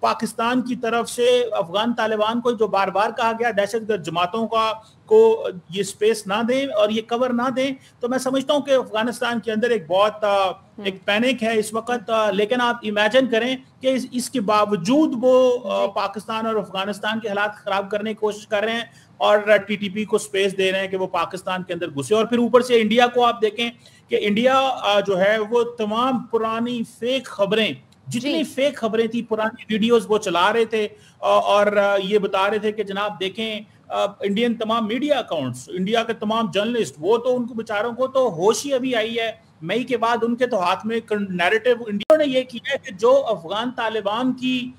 پاکستان کی طرف سے افغان طالبان کو جو بار بار کہا گیا دہشت گرد جماعتوں کو یہ سپیس نہ دیں اور یہ کور نہ دیں, تو میں سمجھتا ہوں کہ افغانستان کے اندر ایک بہت ایک پینک ہے اس وقت. لیکن آپ امیجن کریں کہ اس کے باوجود وہ پاکستان اور افغانستان کے حالات خراب کرنے کی کوشش کر رہے ہیں اور ٹی ٹی پی کو سپیس دے رہے ہیں کہ وہ پاکستان کے اندر گھسے. اور پھر اوپر سے انڈیا کو آپ دیکھیں کہ انڈیا جو ہے وہ تمام پرانی فیک خبریں, جتنی فیک خبریں تھی, پرانی ویڈیوز وہ چلا رہے تھے اور یہ بتا رہے تھے کہ جناب دیکھیں انڈین تمام میڈیا اکاؤنٹس, انڈیا کے تمام جرنلسٹ, وہ تو ان کو بیچاروں کو تو ہوش ہی ابھی آئی ہے مئی کے بعد, ان کے تو ہاتھ میں نیریٹو. انڈیا نے یہ کیا ہے کہ جو افغان طالبان کی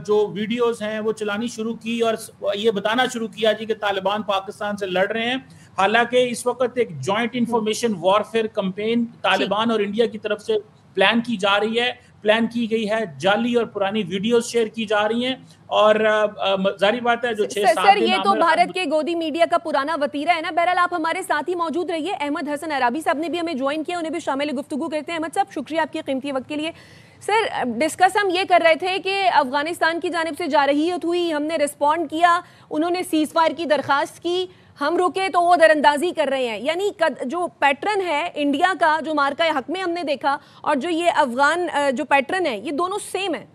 جو ویڈیوز ہیں وہ چلانی شروع کی اور یہ بتانا شروع کیا جی کہ طالبان پاکستان سے لڑ رہے ہیں, حالانکہ اس وقت ایک joint information warfare campaign Taliban اور انڈیا کی طرف سے پلان کی جا رہی ہے, پلان کی گئی ہے, جعلی اور پرانی ویڈیوز شیئر کی جا رہی ہیں. اور ظاہری بات ہے جو 6-7 سر یہ تو بھارت کے گودی میڈیا کا پرانا وتیرہ ہے نا. بہرحال آپ ہمارے ساتھ ہی موجود رہیے. احمد حسن عرابی صاحب نے بھی ہمیں جوائن کیا, انہیں بھی شامل گفتگو کرتے ہیں. احمد صاحب شکریہ آپ کے قیمتی وقت کے لیے. سر ڈسکس ہم یہ کر رہے تھے کہ افغانستان کی جانب سے جارحیت ہوئی, ہم نے رسپونڈ کیا, انہوں نے سیز فائر کی درخواست کی, ہم رکے تو وہ دراندازی کر رہے ہیں. یعنی جو پیٹرن ہے انڈیا کا جو مارکہ حق میں ہم نے دیکھا اور جو یہ افغان جو پیٹرن ہے, یہ دونوں سیم ہیں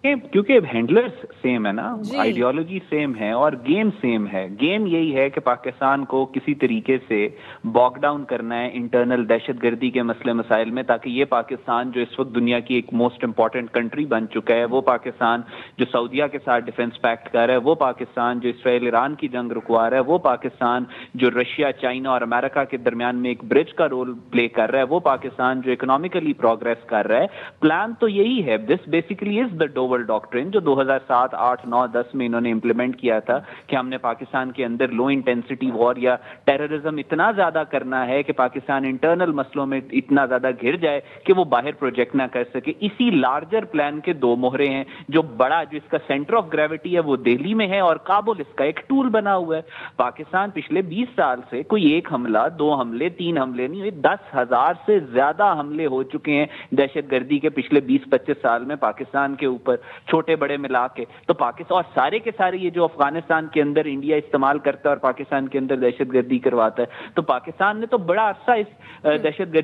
کیونکہ ہینڈلرز سیم ہے نا, آئیڈیالوجی سیم ہے اور گیم سیم ہے. گیم یہی ہے کہ پاکستان کو کسی طریقے سے باک ڈاؤن کرنا ہے انٹرنل دہشت گردی کے مسئلے مسائل میں, تاکہ یہ پاکستان جو اس وقت دنیا کی ایک موسٹ امپورٹنٹ کنٹری بن چکا ہے, وہ پاکستان جو سعودیہ کے ساتھ ڈیفنس پیکٹ کر رہا ہے, وہ پاکستان جو اسرائیل ایران کی جنگ رکوا رہا ہے, وہ پاکستان جو رشیا چائنا اور امریکہ کے درمیان میں ایک برج کا رول پلے کر رہا ہے, وہ پاکستان جو اکنامیکلی پروگریس کر رہا ہے. پلان تو یہی ہے. دس بیسیکلی از دا ڈاکٹرن جو 2007, 8, 9, 10 میں انہوں نے امپلیمنٹ کیا تھا کہ ہم نے پاکستان کے اندر لو انٹینسٹی وار یا ٹیررزم اتنا زیادہ کرنا ہے کہ پاکستان انٹرنل مسئلوں میں اتنا زیادہ گھر جائے کہ وہ باہر پروجیکٹ نہ کر سکے. اسی لارجر پلان کے دو موہرے ہیں. جو اس کا سینٹر آف گریوٹی ہے وہ دہلی میں ہے اور کابل اس کا ایک ٹول بنا ہوا ہے. پاکستان پچھلے 20 سال سے کوئی ایک حملہ, 2 حملے, 3 حملے نہیں ہوئے, 10,000 سے زیادہ حملے ہو چکے ہیں دہشت گردی کے پچھلے 20-25 سال میں پاکستان کے اوپر, چھوٹے بڑے ملا کے. تو پاکستان اور سارے کے سارے یہ جو افغانستان کے اندر انڈیا استعمال کرتا ہے اور پاکستان کے اندر دہشت گردی کرواتا ہے, تو پاکستان نے تو بڑا عرصہ اس دہشت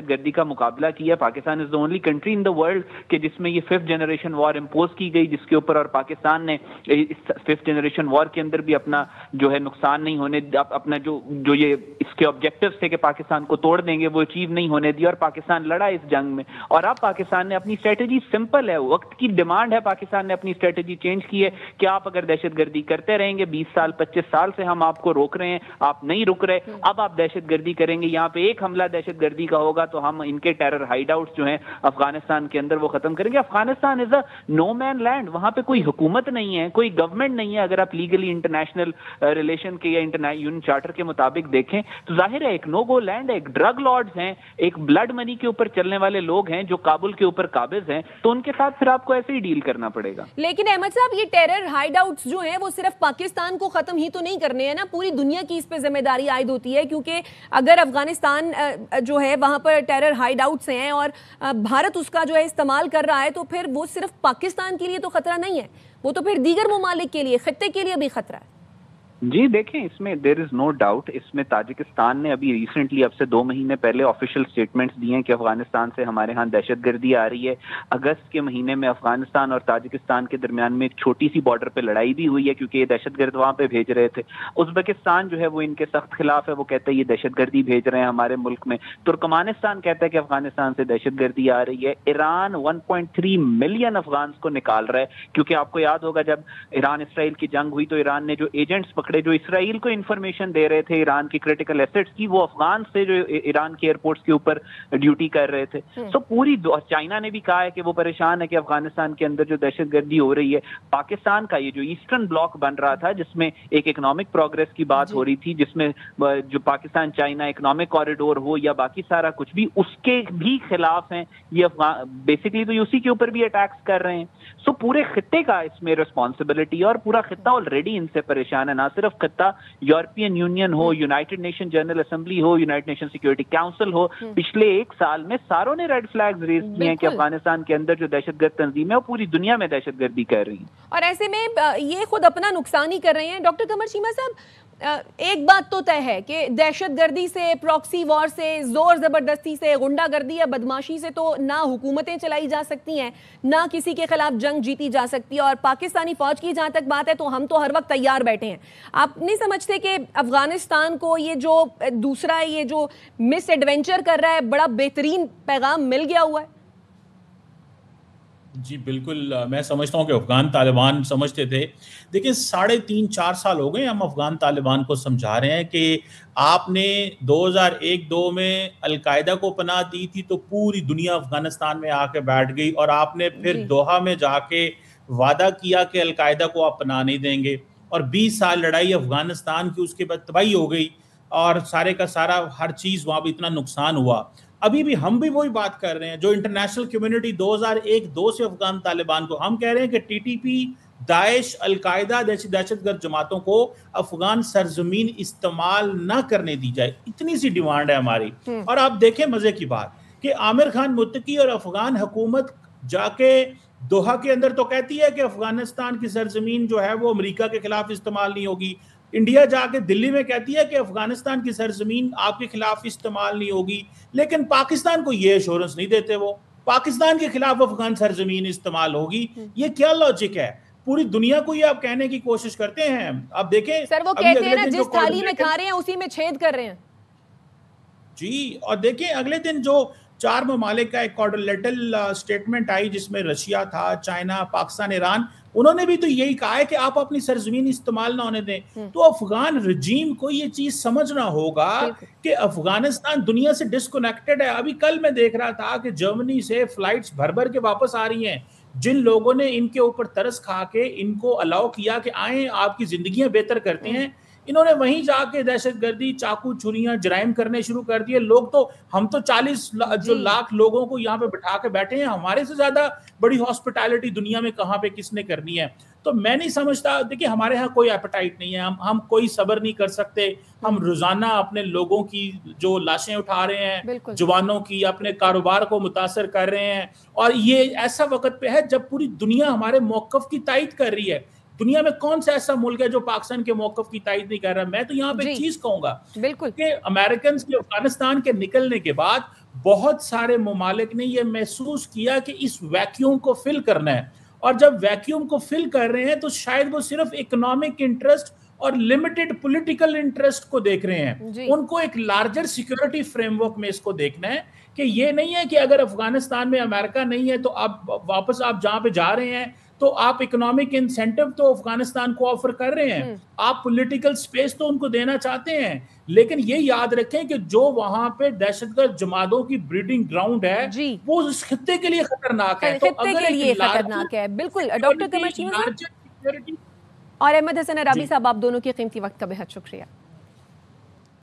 گردی کا مقابلہ کیا. Pakistan is the only country in the world کہ جس میں یہ 5th جنریشن وار امپوز کی گئی, جس کے اوپر, اور پاکستان نے اس 5th جنریشن وار کے اندر بھی اپنا جو ہے نقصان نہیں ہونے, اپنا جو یہ اس کے آبجیکٹیوز تھے کہ پاکستان کو توڑ دیں گے, وہ اچیو نہیں ہونے دیا اور پاکستان لڑا اس جنگ میں. اور اب پاکستان نے اپنی اسٹریٹجی سمپل ہے, وقت کی ڈیمانڈ ہے, پاکستان نے اپنی اسٹریٹجی چینج کی ہے کہ آپ اگر دہشت گردی کرتے رہیں گے 20 سال 25 سال سے ہم آپ کو روک رہے ہیں, آپ نہیں رک رہے, اب آپ دہشت گردی کریں گے, یہاں پہ ایک حملہ دہشت گردی کا ہوگا تو ہم ان کے ٹیرر ہائیڈ آؤٹس جو ہیں افغانستان کے اندر وہ ختم کریں گے. افغانستان از اے نو مین لینڈ, وہاں پہ کوئی حکومت نہیں ہے, کوئی گورنمنٹ نہیں ہے. اگر آپ لیگلی انٹرنیشنل ریلیشن کے یا یون چارٹر کے مطابق دیکھیں تو ظاہر ہے ایک نو گو لینڈ ہے, ایک ڈرگ لارڈز ہیں, ایک بلڈ منی کے اوپر چلنے والے لوگ ہیں جو کابل کے اوپر قابض ہیں, تو ان کے ساتھ پھر آپ کو ایسے ہی ڈیل کرنا پڑے گا. لیکن احمد صاحب یہ ٹیرر ہائیڈ آؤٹس جو ہیں وہ صرف پاکستان کو ختم ہی تو نہیں کرنے ہیں نا, پوری دنیا کی اس پہ ذمہ داری عائد ہوتی ہے, کیونکہ اگر افغانستان جو ہے وہاں پر ٹیرر ہائیڈ آؤٹس ہیں اور بھارت اس کا جو ہے استعمال کر رہا ہے, تو پھر وہ صرف پاکستان کے لیے تو خطرہ نہیں ہے, وہ تو پھر دیگر ممالک کے لیے, خطے کے لیے بھی خطرہ ہے. جی دیکھیں, اس میں دیر از نو ڈاؤٹ, اس میں تاجکستان نے ابھی ریسنٹلی اب سے 2 مہینے پہلے آفیشیل سٹیٹمنٹس دیے ہیں کہ افغانستان سے ہمارے ہاں دہشت گردی آ رہی ہے. اگست کے مہینے میں افغانستان اور تاجکستان کے درمیان میں ایک چھوٹی سی بارڈر پہ لڑائی بھی ہوئی ہے کیونکہ یہ دہشت گرد وہاں پہ بھیج رہے تھے. ازبکستان جو ہے وہ ان کے سخت خلاف ہے, وہ کہتا ہے یہ دہشت گردی بھیج رہے ہیں ہمارے ملک میں. ترکمانستان کہتا ہے کہ افغانستان سے دہشت گردی آ رہی ہے. ایران 1.3 ملین افغانس کو نکال رہا ہے, کیونکہ آپ کو یاد ہوگا جب ایران اسرائیل کی جنگ ہوئی تو ایران نے جو ایجنٹس پکڑے جو اسرائیل کو انفارمیشن دے رہے تھے ایران کی کرٹیکل ایسٹس کی, وہ افغان سے جو ایران کے ایئرپورٹس کے اوپر ڈیوٹی کر رہے تھے. تو پوری چائنا نے بھی کہا ہے کہ وہ پریشان ہے کہ افغانستان کے اندر جو دہشت گردی ہو رہی ہے. پاکستان کا یہ جو ایسٹرن بلاک بن رہا تھا جس میں ایک اکنامک پروگرس کی بات ہو رہی تھی, جس میں جو پاکستان چائنا اکنامک کوریڈور ہو یا باقی سارا کچھ بھی, اس کے بھی خلاف ہیں یہ بیسکلی تو اسی کے اوپر بھی اٹیکس کر رہے ہیں. سو پورے خطے کا اس میں ریسپانسبلٹی ہے اور پورا خطہ آلریڈی ان سے پریشان ہے, نہ صرف طرف خطہ یورپین یونین ہو, یونائٹڈ نیشن جنرل اسمبلی ہو, یونائٹڈ نیشن سیکورٹی کاؤنسل ہو, پچھلے 1 سال میں ساروں نے ریڈ فلیگز ریز کیے ہیں کہ افغانستان کے اندر جو دہشت گرد تنظیمیں وہ پوری دنیا میں دہشت گردی کر رہی ہیں, اور ایسے میں یہ خود اپنا نقصان ہی کر رہے ہیں. ڈاکٹر قمر چیمہ صاحب, ایک بات تو طے ہے کہ دہشت گردی سے, پراکسی وار سے, زور زبردستی سے, غنڈہ گردی یا بدماشی سے تو نہ حکومتیں چلائی جا سکتی ہیں, نہ کسی کے خلاف جنگ جیتی جا سکتی ہے. اور پاکستانی فوج کی جہاں تک بات ہے تو ہم تو ہر وقت تیار بیٹھے ہیں. آپ نہیں سمجھتے کہ افغانستان کو یہ جو دوسرا یہ جو مس ایڈونچر کر رہا ہے بڑا بہترین پیغام مل گیا ہوا ہے؟ جی بالکل, میں سمجھتا ہوں کہ افغان طالبان سمجھتے تھے. دیکھیں 3.5-4 سال ہو گئے ہم افغان طالبان کو سمجھا رہے ہیں کہ آپ نے 2001-2 میں القاعدہ کو پناہ دی تھی تو پوری دنیا افغانستان میں آ کے بیٹھ گئی, اور آپ نے پھر دوحہ میں جا کے وعدہ کیا کہ القاعدہ کو آپ پناہ نہیں دیں گے, اور 20 سال لڑائی افغانستان کی, اس کے بعد تباہی ہو گئی اور سارے کا سارا ہر چیز وہاں بھی اتنا نقصان ہوا. ابھی بھی ہم بھی وہی بات کر رہے ہیں جو انٹرنیشنل کمیونٹی 2001-2 سے افغان طالبان کو, ہم کہہ رہے ہیں کہ ٹی ٹی پی, داعش, القاعدہ, دہشت گرد جماعتوں کو افغان سرزمین استعمال نہ کرنے دی جائے. اتنی سی ڈیمانڈ ہے ہماری. اور آپ دیکھیں مزے کی بات کہ عامر خان متقی اور افغان حکومت جا کے دوحہ کے اندر تو کہتی ہے کہ افغانستان کی سرزمین جو ہے وہ امریکہ کے خلاف استعمال نہیں ہوگی. انڈیا جا کے دلی میں کہتی ہے کہ افغانستان کی سرزمین آپ کے خلاف استعمال نہیں ہوگی, لیکن پاکستان کو یہ ایشورنس نہیں دیتے, وہ پاکستان کے خلاف افغان سرزمین استعمال ہوگی. یہ کیا لاجک ہے؟ پوری دنیا کو یہ آپ کہنے کی کوشش کرتے ہیں. آپ دیکھیں سر, وہ کہتے ہیں نا جس تھالی میں کھا رہے ہیں اسی میں چھید کر رہے ہیں. جی, اور دیکھیں اگلے دن جو 4 ممالک کا ایک کوارڈرلیٹرل سٹیٹمنٹ آئی جس میں رشیا تھا, چائنا, پاکستان, ایران, انہوں نے بھی تو یہی کہا ہے کہ آپ اپنی سرزمین استعمال نہ ہونے دیں. تو افغان رجیم کو یہ چیز سمجھنا ہوگا کہ افغانستان دنیا سے ڈسکنیکٹڈ ہے. ابھی کل میں دیکھ رہا تھا کہ جرمنی سے فلائٹس بھر بھر کے واپس آ رہی ہیں. جن لوگوں نے ان کے اوپر ترس کھا کے ان کو الاؤ کیا کہ آئیں آپ کی زندگیاں بہتر کرتے ہیں, انہوں نے وہیں جا کے دہشت گردی, چاقو, چھریاں, جرائم کرنے شروع کر دیے. لوگ تو, ہم تو 40 لاکھ لوگوں کو یہاں پہ بٹھا کے بیٹھے ہیں, ہمارے سے زیادہ بڑی ہاسپٹیلٹی دنیا میں کہاں پہ کس نے کرنی ہے. تو میں نہیں سمجھتا, دیکھیں ہمارے ہاں کوئی ایپیٹائٹ نہیں ہے, ہم کوئی صبر نہیں کر سکتے. ہم روزانہ اپنے لوگوں کی جو لاشیں اٹھا رہے ہیں, جوانوں کی, اپنے کاروبار کو متاثر کر رہے ہیں, اور یہ ایسا وقت پہ ہے جب پوری دنیا ہمارے موقف کی تائید کر رہی ہے. دنیا میں کون سا ایسا ملک ہے جو پاکستان کے موقف کی تائید نہیں کر رہا؟ میں تو یہاں پہ ایک چیز کہوں گا کہ امریکنز کے افغانستان کے نکلنے کے بعد بہت سارے ممالک نے یہ محسوس کیا کہ اس ویکیوم کو فل کرنا ہے, اور جب ویکیوم کو فل کر رہے ہیں تو شاید وہ صرف اکنامک انٹرسٹ اور لمیٹڈ پولیٹیکل انٹرسٹ کو دیکھ رہے ہیں. ان کو ایک لارجر سیکیورٹی فریم ورک میں اس کو دیکھنا ہے کہ یہ نہیں ہے کہ اگر افغانستان میں امریکہ نہیں ہے تو آپ واپس آپ جہاں پہ جا رہے ہیں تو آپ اکنامک انسینٹیو تو افغانستان کو آفر کر رہے ہیں, آپ پولیٹیکل سپیس تو ان کو دینا چاہتے ہیں, لیکن یہ یاد رکھیں کہ جو وہاں پہ دہشت گرد جماعتوں کی بریڈنگ گراؤنڈ ہے وہ اس خطے کے لیے خطرناک ہے. خطے کے لیے خطرناک ہے. بالکل ڈاکٹر قمر چیمہ صاحب اور احمد حسن عرابی صاحب, آپ دونوں کے قیمتی وقت کا بہت شکریہ.